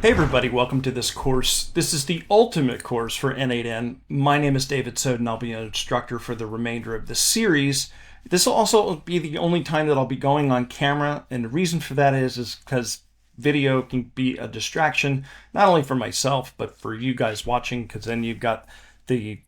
Hey everybody, welcome to this course. This is the ultimate course for n8n. My name is David Soden. I'll be an instructor for the remainder of this series. This will also be the only time that I'll be going on camera, and the reason for that is because video can be a distraction, not only for myself, but for you guys watching, because then you've got the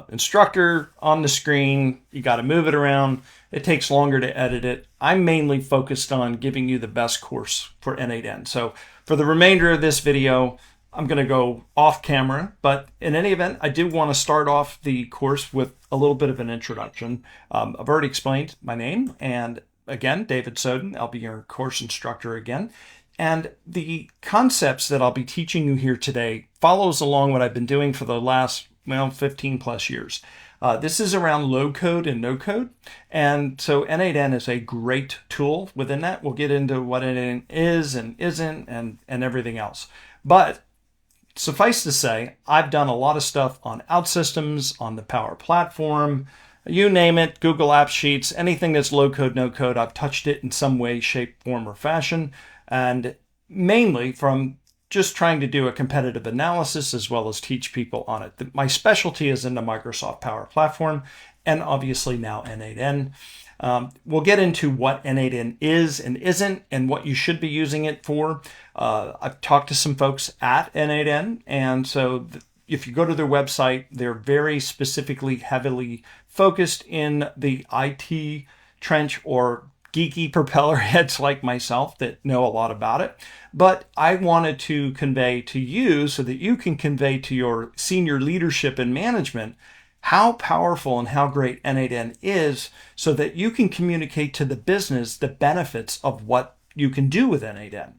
instructor on the screen, you got to move it around. It takes longer to edit it. I'm mainly focused on giving you the best course for n8n. So for the remainder of this video, I'm going to go off camera, but in any event, I do want to start off the course with a little bit of an introduction. I've already explained my name, and again, David Soden. I'll be your course instructor again. And the concepts that I'll be teaching you here today follows along what I've been doing for the last 15 plus years. This is around low code and no code. And so n8n is a great tool within that. We'll get into what n8n is and isn't and everything else. But suffice to say, I've done a lot of stuff on OutSystems, on the Power Platform, you name it, Google Apps Sheets, anything that's low code, no code, I've touched it in some way, shape, form, or fashion. And mainly from just trying to do a competitive analysis as well as teach people on it. My specialty is in the Microsoft Power Platform and obviously now n8n. We'll get into what n8n is and isn't and what you should be using it for. I've talked to some folks at n8n, and so if you go to their website, they're very specifically heavily focused in the IT trench or geeky propeller heads like myself that know a lot about it. But I wanted to convey to you so that you can convey to your senior leadership and management how powerful and how great n8n is so that you can communicate to the business the benefits of what you can do with n8n.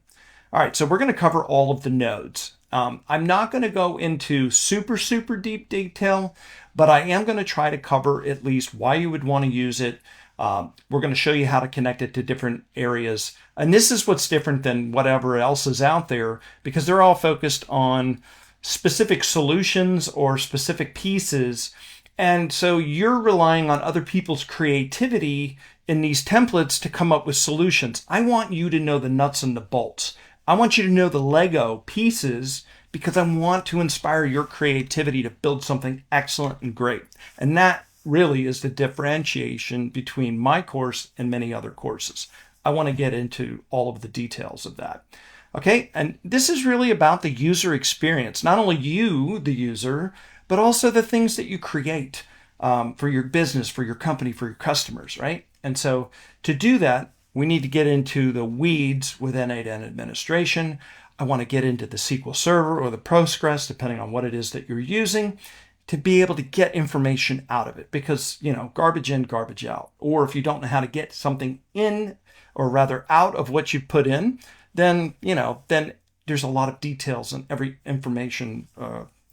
All right, so we're going to cover all of the nodes. I'm not going to go into super deep detail, but I am going to try to cover at least why you would want to use it. We're going to show you how to connect it to different areas. And this is what's different than whatever else is out there, because they're all focused on specific solutions or specific pieces. And so you're relying on other people's creativity in these templates to come up with solutions. I want you to know the nuts and the bolts. I want you to know the Lego pieces because I want to inspire your creativity to build something excellent and great. And that really is the differentiation between my course and many other courses. I want to get into all of the details of that. Okay, and this is really about the user experience, not only you, the user, but also the things that you create for your business, for your company, for your customers, right? And so to do that, we need to get into the weeds with n8n administration. I want to get into the SQL Server or the Postgres, depending on what it is that you're using, to be able to get information out of it, because, garbage in, garbage out. Or if you don't know how to get something in, or rather out of what you put in, then, then there's a lot of details and every information,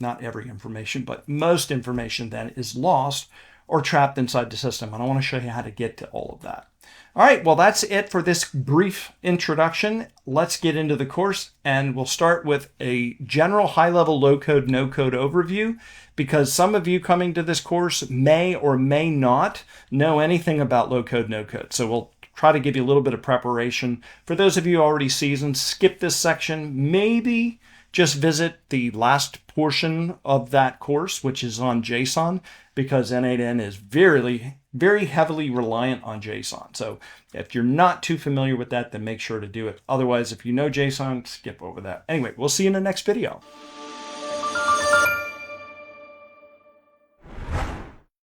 not every information, but most information then is lost or trapped inside the system. And I want to show you how to get to all of that. All right, well, that's it for this brief introduction. Let's get into the course, and we'll start with a general high-level low-code, no-code overview, because some of you coming to this course may or may not know anything about low-code, no-code. So we'll try to give you a little bit of preparation. For those of you already seasoned, skip this section. Maybe just visit the last portion of that course, which is on JSON, because n8n is very heavily reliant on JSON. So if you're not too familiar with that, then make sure to do it. Otherwise, if you know JSON, skip over that. Anyway, we'll see you in the next video.